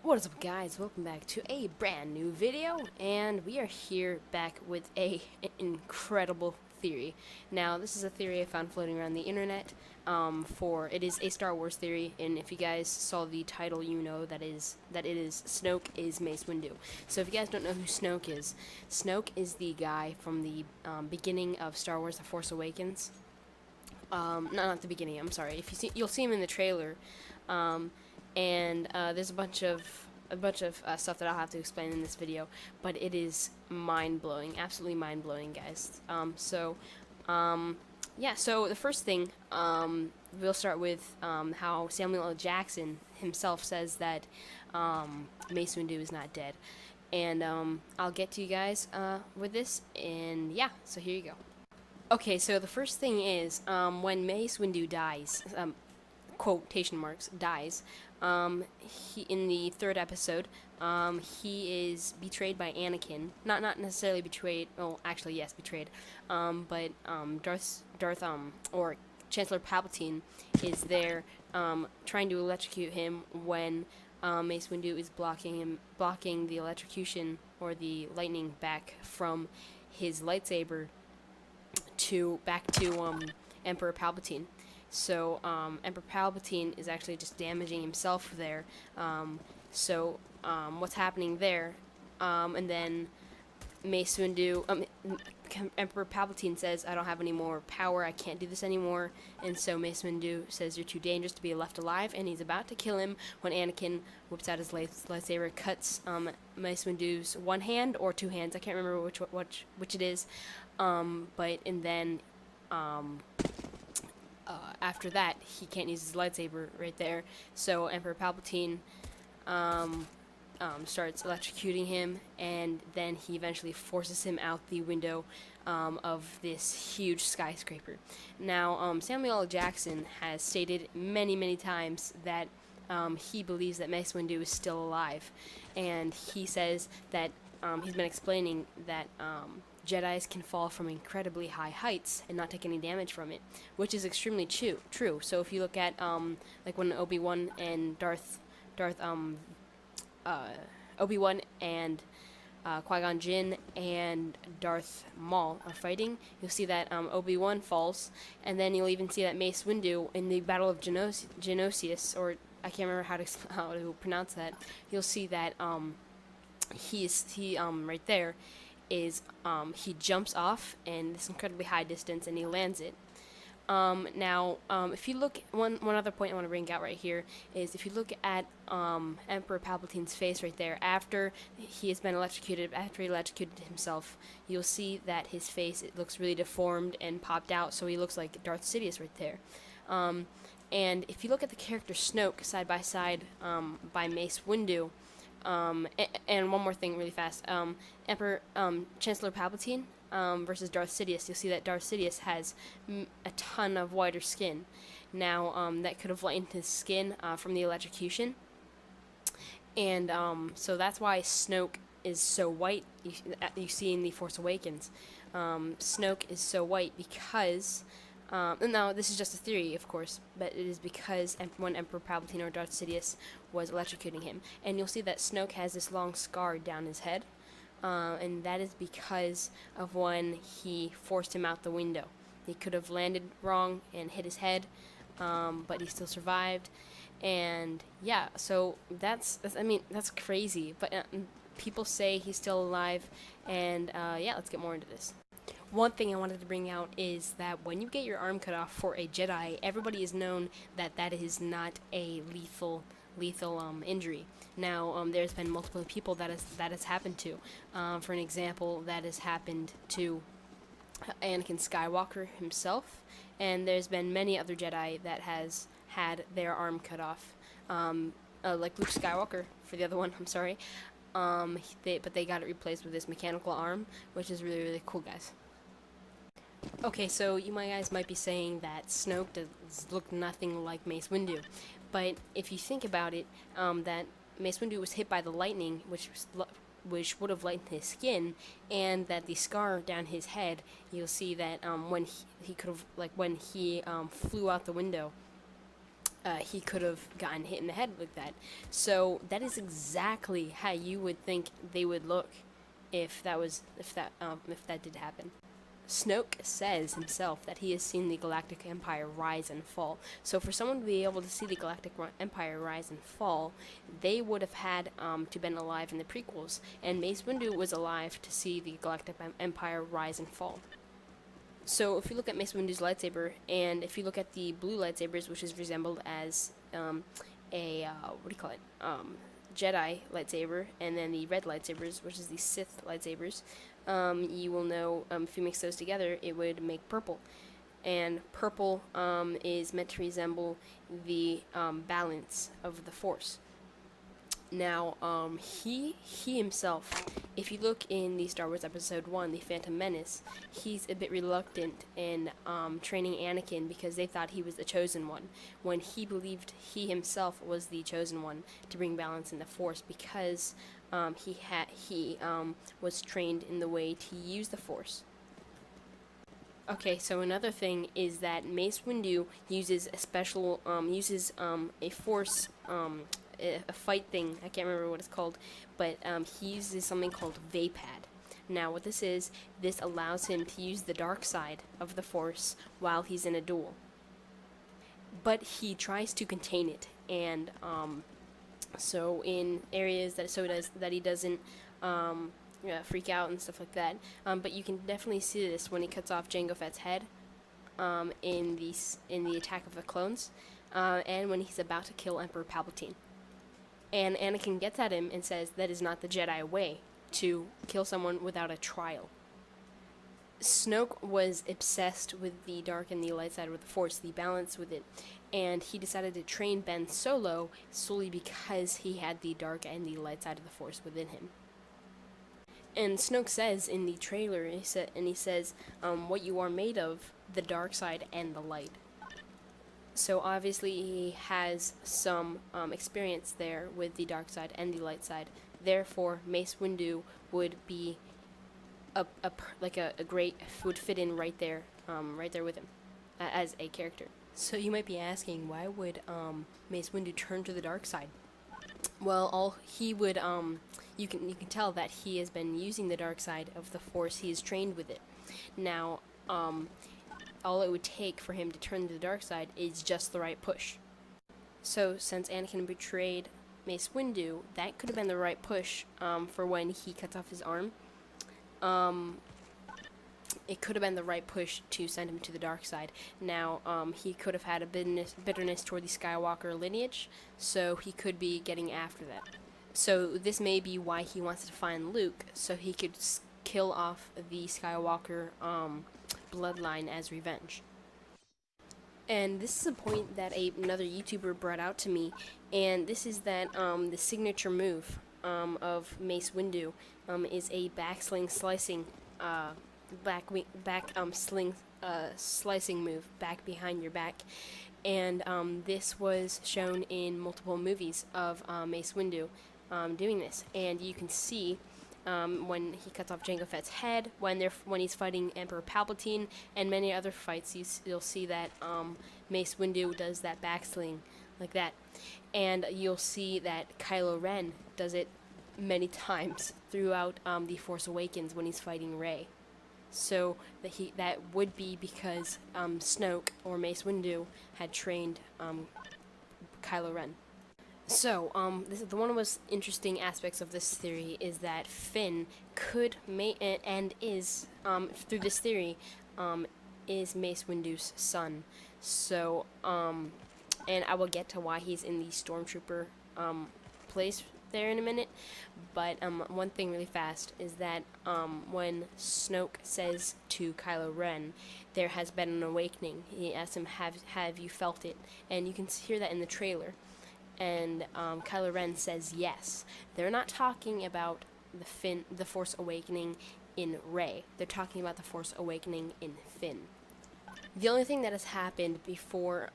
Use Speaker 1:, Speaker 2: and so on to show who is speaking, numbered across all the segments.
Speaker 1: What is up, guys? Welcome back to a brand new video, and we are here back with an incredible theory. Now, this is a theory I found floating around the internet. It is a Star Wars theory, and if you guys saw the title, you know that it is Snoke is Mace Windu. So if you guys don't know who Snoke is the guy from the beginning of Star Wars: The Force Awakens. Not the beginning. I'm sorry. If you see, you'll see him in the trailer. And there's a bunch of stuff that I'll have to explain in this video, but it is mind-blowing, absolutely mind-blowing, guys. Yeah, so the first thing, we'll start with how Samuel L. Jackson himself says that Mace Windu is not dead. And I'll get to you guys with this, and yeah, so here you go. Okay, so the first thing is, when Mace Windu dies, quotation marks, dies, he, in the third episode, he is betrayed by Anakin. Not necessarily betrayed, well, actually, yes, betrayed, but, or Chancellor Palpatine is there, trying to electrocute him when, Mace Windu is blocking the electrocution, or the lightning back from his lightsaber back to Emperor Palpatine. So, Emperor Palpatine is actually just damaging himself there. What's happening there? And then Mace Windu, Emperor Palpatine says, "I don't have any more power, I can't do this anymore." And so Mace Windu says, "You're too dangerous to be left alive," and he's about to kill him when Anakin whips out his lightsaber, cuts Mace Windu's one hand, or two hands, I can't remember which it is, after that, he can't use his lightsaber right there. So Emperor Palpatine starts electrocuting him, and then he eventually forces him out the window of this huge skyscraper. Now, Samuel L. Jackson has stated many times that he believes that Mace Windu is still alive, and he says that he's been explaining that Jedis can fall from incredibly high heights and not take any damage from it, which is extremely true. So if you look at like when Obi-Wan and Obi-Wan and Qui-Gon Jinn and Darth Maul are fighting, you'll see that Obi-Wan falls, and then you'll even see that Mace Windu in the Battle of Geonosis, or I can't remember how to pronounce that. You'll see that he right there is he jumps off in this incredibly high distance and he lands it. If you look, one other point I want to bring out right here is if you look at Emperor Palpatine's face right there, after he has been electrocuted, after he electrocuted himself, you'll see that his face, it looks really deformed and popped out, so he looks like Darth Sidious right there. And if you look at the character Snoke side by side by Mace Windu, and one more thing really fast, Chancellor Palpatine versus Darth Sidious, you'll see that Darth Sidious has a ton of whiter skin. Now, that could have lightened his skin from the electrocution, and so that's why Snoke is so white. You see in The Force Awakens, Snoke is so white because now, this is just a theory, of course, but it is because when Emperor Palpatine or Darth Sidious was electrocuting him. And you'll see that Snoke has this long scar down his head, and that is because of when he forced him out the window. He could have landed wrong and hit his head, but he still survived. And yeah, so that's crazy, but people say he's still alive, and yeah, let's get more into this. One thing I wanted to bring out is that when you get your arm cut off for a Jedi, everybody has known that that is not a lethal injury. Now, there's been multiple people that has happened to. For an example, that has happened to Anakin Skywalker himself, and there's been many other Jedi that has had their arm cut off, like Luke Skywalker for the other one. I'm sorry, but they got it replaced with this mechanical arm, which is really cool, guys. Okay, so you guys might be saying that Snoke does look nothing like Mace Windu, but if you think about it, that Mace Windu was hit by the lightning, which would have lightened his skin, and that the scar down his head, you'll see that when he could have, like when he flew out the window, he could have gotten hit in the head like that. So that is exactly how you would think they would look if that did happen. Snoke says himself that he has seen the Galactic Empire rise and fall. So for someone to be able to see the Galactic Empire rise and fall, they would have had to been alive in the prequels, and Mace Windu was alive to see the Galactic Empire rise and fall. So if you look at Mace Windu's lightsaber, and if you look at the blue lightsabers, which is resembled as Jedi lightsaber, and then the red lightsabers, which is the Sith lightsabers, you will know if you mix those together, it would make purple. And purple is meant to resemble the balance of the Force. Now, he himself, if you look in the Star Wars Episode 1, The Phantom Menace, he's a bit reluctant in training Anakin because they thought he was the chosen one, when he believed he himself was the chosen one to bring balance in the Force, because he was trained in the way to use the Force. Okay, so another thing is that Mace Windu uses a special, a Force, a fight thing, I can't remember what it's called, but he uses something called Vapad. Now what this allows him to use the dark side of the Force while he's in a duel. But he tries to contain it, and so in areas that he doesn't freak out and stuff like that. But you can definitely see this when he cuts off Jango Fett's head in the Attack of the Clones, and when he's about to kill Emperor Palpatine. And Anakin gets at him and says that is not the Jedi way to kill someone without a trial. Snoke was obsessed with the dark and the light side of the Force, the balance with it, and he decided to train Ben Solo solely because he had the dark and the light side of the Force within him. And Snoke says in the trailer, he says, what you are made of, the dark side and the light. So obviously he has some experience there with the dark side and the light side. Therefore, Mace Windu would be would fit in right there with him as a character. So you might be asking, why would Mace Windu turn to the dark side? Well, you can tell that he has been using the dark side of the Force. He is trained with it. Now, all it would take for him to turn to the dark side is just the right push. So, since Anakin betrayed Mace Windu, that could have been the right push for when he cuts off his arm. It could have been the right push to send him to the dark side. Now, he could have had a bitterness toward the Skywalker lineage, so he could be getting after that. So this may be why he wants to find Luke, so he could kill off the Skywalker bloodline as revenge. And this is a point that another YouTuber brought out to me, and this is that the signature move of Mace Windu is a backsling slicing slicing move back behind your back, and this was shown in multiple movies of Mace Windu doing this, and you can see when he cuts off Jango Fett's head, when he's fighting Emperor Palpatine, and many other fights, you'll see that Mace Windu does that backsling like that, and you'll see that Kylo Ren does it many times throughout The Force Awakens when he's fighting Rey. So that would be because Snoke or Mace Windu had trained Kylo Ren. So this is one of the most interesting aspects of this theory is that Finn could and is through this theory is Mace Windu's son. So and I will get to why he's in the Stormtrooper place there in a minute, but one thing really fast is that when Snoke says to Kylo Ren, there has been an awakening, he asks him, have you felt it? And you can hear that in the trailer, and Kylo Ren says yes. They're not talking about the Force Awakening in Rey, they're talking about the Force Awakening in Finn. The only thing that has happened before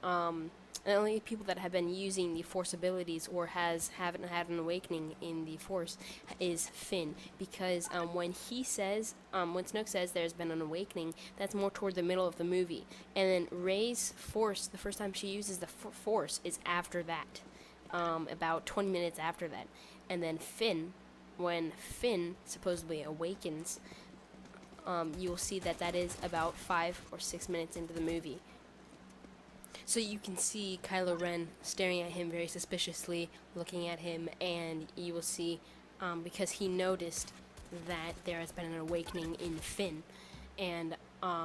Speaker 1: And the only people that have been using the Force abilities or haven't had an awakening in the Force is Finn, because when Snoke says there's been an awakening, that's more toward the middle of the movie, and then Rey's Force, the first time she uses the Force, is after that, about 20 minutes after that, and then when Finn supposedly awakens, you will see that is about 5 or 6 minutes into the movie. So you can see Kylo Ren staring at him very suspiciously, looking at him, and you will see, because he noticed that there has been an awakening in Finn, and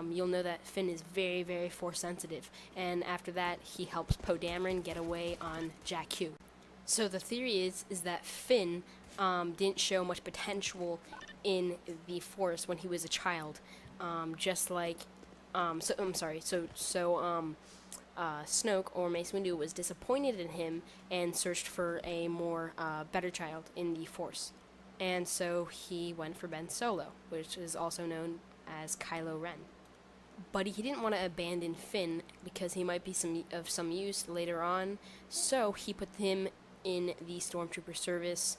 Speaker 1: you'll know that Finn is very, very Force sensitive, and after that he helps Poe Dameron get away on Jakku. So the theory is that Finn didn't show much potential in the Force when he was a child, just like, Snoke, or Mace Windu, was disappointed in him and searched for a more better child in the Force. And so he went for Ben Solo, which is also known as Kylo Ren. But he didn't want to abandon Finn because he might be of some use later on, so he put him in the Stormtrooper service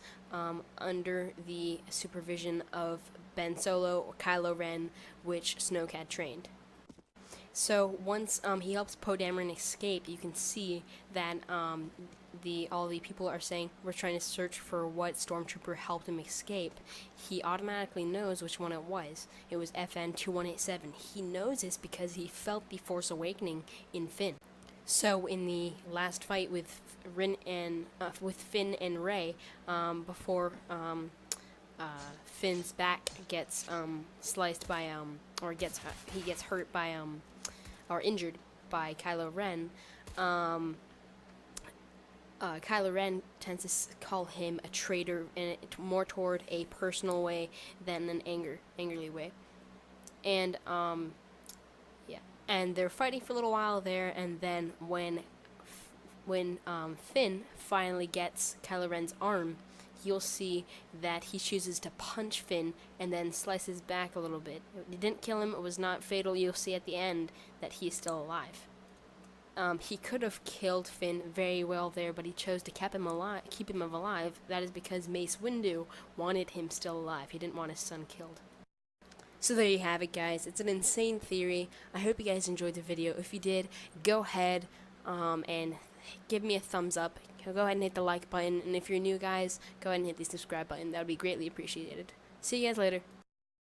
Speaker 1: under the supervision of Ben Solo, or Kylo Ren, which Snoke had trained. So once he helps Poe Dameron escape, you can see that all the people are saying we're trying to search for what Stormtrooper helped him escape. He automatically knows which one it was. It was FN 2187. He knows this because he felt the Force awakening in Finn. So in the last fight with Finn and Rey, before Finn's back gets sliced by he gets hurt by or injured by Kylo Ren, Kylo Ren tends to call him a traitor, and more toward a personal way than an angrily way. And and they're fighting for a little while there, and then when Finn finally gets Kylo Ren's arm, you'll see that he chooses to punch Finn and then slice his back a little bit. It didn't kill him, it was not fatal. You'll see at the end that he's still alive. He could have killed Finn very well there, but he chose to keep him alive. That is because Mace Windu wanted him still alive. He didn't want his son killed. So there you have it, guys. It's an insane theory. I hope you guys enjoyed the video. If you did, go ahead and give me a thumbs up. Go ahead and hit the like button, and if you're new, guys, go ahead and hit the subscribe button. That would be greatly appreciated. See you guys later.